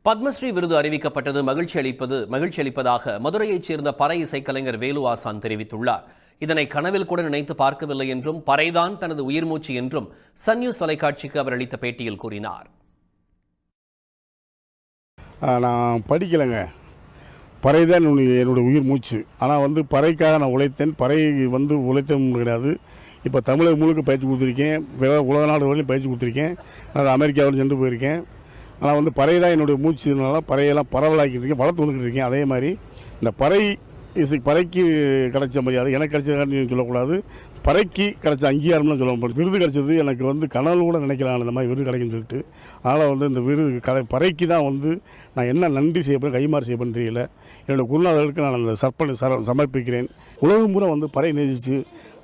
பத்மஸ்ரீ விருது அறிவிக்கப்பட்டது மகிழ்ச்சி அளிப்பதாக மதுரையைச் சேர்ந்த பறை இசைக்கலைஞர் வேலு ஆசான் தெரிவித்துள்ளார். இதனை கனவில் கூட நினைத்து பார்க்கவில்லை என்றும் பறைதான் தனது உயிர் மூச்சு என்றும் சன் நியூஸ் தொலைக்காட்சிக்கு அவர் அளித்த பேட்டியில் கூறினார். நான் படிக்கலைங்க, பறை தான் என்னுடைய உயிர் மூச்சு. ஆனால் பறைக்காக நான் உழைத்தேன். பறை உழைத்தேன் கிடையாது. இப்போ தமிழக முழுக்க பயிற்சி கொடுத்துருக்கேன், உலக நாடு வரையிலும் பயிற்சி கொடுத்துருக்கேன். நான் அமெரிக்காவில் சென்று போயிருக்கேன். ஆனால் பறை தான் என்னுடைய மூச்சுனால பறையெல்லாம் பரவலாக்கிட்டு இருக்கேன், வளர்த்து வந்துக்கிட்டு இருக்கேன். அதே மாதிரி இந்த பறைக்கு கிடைச்ச மரியாதை எனக்கு கிடைச்சதுன்னு சொல்லக்கூடாது, பறைக்கு கிடைச்ச அங்கீகாரம்னு சொல்லணும். விருது கிடைச்சது எனக்கு கனவு கூட நினைக்கலாம் இந்த மாதிரி விருது கிடைக்குன்னு சொல்லிட்டு. அதனால் இந்த விருது பறைக்கு தான் நான் என்ன நன்றி செய்யப்படும் கைமாறு செய்யப்படும் தெரியல. என்னோடய குருநாதர்களுக்கு நான் அந்த சமர்ப்பிக்கிறேன். உலகம் பூரா பறை நேசித்து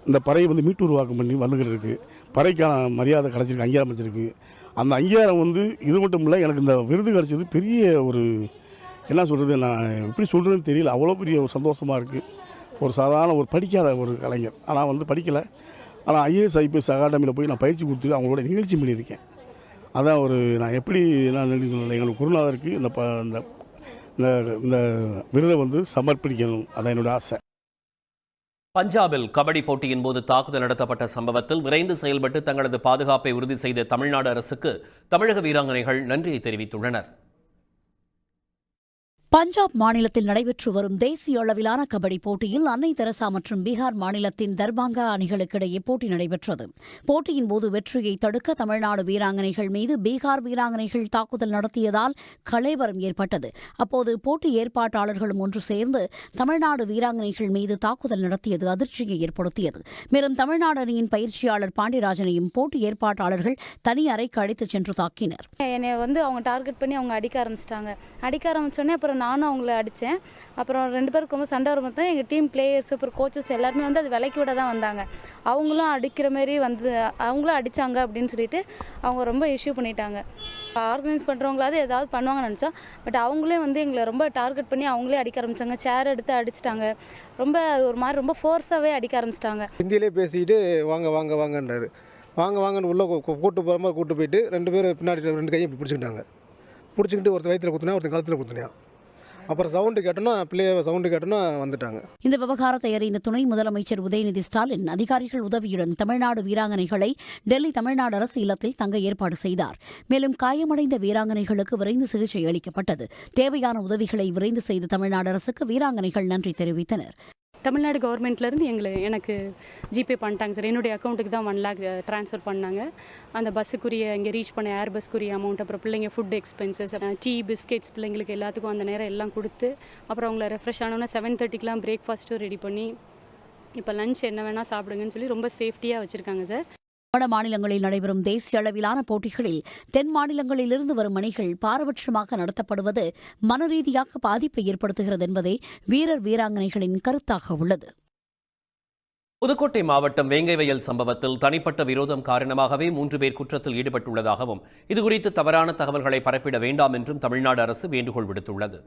இந்த பறையை மீட்டு உருவாக்கம் பண்ணி வந்துக்கிட்டு இருக்குது. பறைக்கான மரியாதை கிடச்சிருக்கு, அங்கீகாரம் வச்சிருக்கு. அந்த அங்கீகாரம் இது மட்டும் இல்லை, எனக்கு இந்த விருது கிடச்சது பெரிய ஒரு என்ன சொல்கிறது, நான் எப்படி சொல்கிறதுன்னு தெரியல. அவ்வளோ பெரிய ஒரு சந்தோஷமாக இருக்குது. ஒரு சாதாரண ஒரு படிக்காத ஒரு கலைஞர், ஆனால் படிக்கலை. ஆனால் ஐஏஎஸ் ஐபிஎஸ் அகாடமியில் போய் நான் பயிற்சி கொடுத்து அவங்களோட நிகழ்ச்சி பண்ணியிருக்கேன். அதான் நான் எப்படி நான் நன்றி சொல்லலை, எங்களுக்கு குருநாதருக்கு இந்த விருதை சமர்ப்பிக்கணும். அதான் என்னோடய ஆசை. பஞ்சாபில் கபடி போட்டியின் போது தாக்குதல் நடத்தப்பட்ட சம்பவத்தில் விரைந்து செயல்பட்டு தங்களது பாதுகாப்பை உறுதி செய்த தமிழ்நாடு அரசுக்கு தமிழக வீராங்கனைகள் நன்றியை தெரிவித்துள்ளனர். பஞ்சாப் மாநிலத்தில் நடைபெற்று வரும் தேசிய அளவிலான கபடி போட்டியில் அன்னை தெரசா மற்றும் பீகார் மாநிலத்தின் தர்பாங்கா அணிகளுக்கிடையே போட்டி நடைபெற்றது. போட்டியின் போது வெற்றியை தடுக்க தமிழ்நாடு வீராங்கனைகள் மீது பீகார் வீராங்கனைகள் தாக்குதல் நடத்தியதால் கலவரம் ஏற்பட்டது. அப்போது போட்டி ஏற்பாட்டாளர்களும் ஒன்று சேர்ந்து தமிழ்நாடு வீராங்கனைகள் மீது தாக்குதல் நடத்தியது அதிர்ச்சியை ஏற்படுத்தியது. மேலும் தமிழ்நாடு அணியின் பயிற்சியாளர் பாண்டியராஜனையும் போட்டி ஏற்பாட்டாளர்கள் தனி அறைக்கு அழைத்துச் சென்று தாக்கினர். என்னை அவங்க டார்கெட் பண்ணி அவங்க அடிக்க ஆரம்பிச்சோன்னே அப்புறம் நானும் அவங்கள அடித்தேன். அப்புறம் 2 பேருக்கு ரொம்ப சண்டை வரும் தான் எங்கள் டீம் பிளேயர்ஸ் அப்புறம் கோச்சஸ் எல்லாருமே அது விலைக்கு விட தான் வந்தாங்க. அவங்களும் அடிக்கிற மாரி அவங்களும் அடித்தாங்க அப்படின்னு சொல்லிட்டு அவங்க ரொம்ப இஷ்யூ பண்ணிட்டாங்க. ஆர்கனைஸ் பண்ணுறவங்களாவது ஏதாவது பண்ணுவாங்கன்னு நினச்சா, பட் அவங்களே எங்களை ரொம்ப டார்கெட் பண்ணி அவங்களே அடிக்க ஆரம்பித்தாங்க. சேர் எடுத்து அடிச்சிட்டாங்க. ரொம்ப ஒரு மாதிரி ரொம்ப ஃபோர்ஸாகவே அடிக்க ஆரம்பிச்சிட்டாங்க. ஹிந்தியிலே பேசிக்கிட்டு வாங்கன்றாரு. வாங்கன்னு உள்ளே கூட்டு போகிற மாதிரி கூட்டு போயிட்டு 2 பேர் பின்னாடி 2 கையும் பிடிச்சிக்கிட்டாங்க. பிடிச்சிக்கிட்டு ஒருத்தர் வயிற்றில் குத்துனா, ஒருத்தர் கழுத்தில் குத்துனா. அப்புறம் சவுண்டு கேட்டோன்னா வந்துட்டாங்க. இந்த விவகாரத்தை அறிந்த துணை முதலமைச்சர் உதயநிதி ஸ்டாலின் அதிகாரிகள் உதவியுடன் தமிழ்நாடு வீராங்கனைகளை டெல்லி தமிழ்நாடு அரசு இல்லத்தில் தங்க ஏற்பாடு செய்தார். மேலும் காயமடைந்த வீராங்கனைகளுக்கு விரைந்து சிகிச்சை அளிக்கப்பட்டது. தேவையான உதவிகளை விரைந்து செய்த தமிழ்நாடு அரசுக்கு வீராங்கனைகள் நன்றி தெரிவித்தனர். தமிழ்நாடு கவர்மெண்ட்லேருந்து எனக்கு ஜிபே பண்ணிட்டாங்க சார். என்னுடைய அக்கௌண்ட்டுக்கு தான் 1 lakh ட்ரான்ஸ்ஃபர் பண்ணாங்க. அந்த பஸ்ஸுக்குரிய இங்கே ரீச் பண்ண ஏர் பஸ்க்குரிய அமௌண்ட், அப்புறம் பிள்ளைங்க ஃபுட் எக்ஸ்பென்சஸ், டீ பிஸ்கெட்ஸ் பிள்ளைங்களுக்கு எல்லாத்துக்கும் அந்த நேரம் எல்லாம் கொடுத்து, அப்புறம் அவங்கள ரெஃப்ரெஷ் ஆனோன்னா 7:30க்கெலாம் பிரேக்ஃபாஸ்ட்டும் ரெடி பண்ணி இப்போ லஞ்ச் என்ன வேணால் சாப்பிடுங்கன்னு சொல்லி ரொம்ப சேஃப்டியாக வச்சுருக்காங்க சார். வட மாநிலங்களில் நடைபெறும் தேசிய அளவிலான போட்டிகளில் தென் மாநிலங்களிலிருந்து வரும் அணிகள் பாரபட்சமாக நடத்தப்படுவது மனரீதியாக பாதிப்பை ஏற்படுத்துகிறது என்பதே வீரர் வீராங்கனைகளின் கருத்தாக உள்ளது. புதுக்கோட்டை மாவட்டம் வேங்கைவயல் சம்பவத்தில் தனிப்பட்ட விரோதம் காரணமாகவே 3 பேர் குற்றத்தில் ஈடுபட்டுள்ளதாகவும் இதுகுறித்து தவறான தகவல்களை பரப்பிட வேண்டாம் என்றும் தமிழ்நாடு அரசு வேண்டுகோள் விடுத்துள்ளது.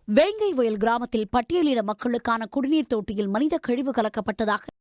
வேங்கை வயல் கிராமத்தில் பட்டியலின மக்களுக்கான குடிநீர் தொட்டியில் மனித கழிவு கலக்கப்பட்டதாக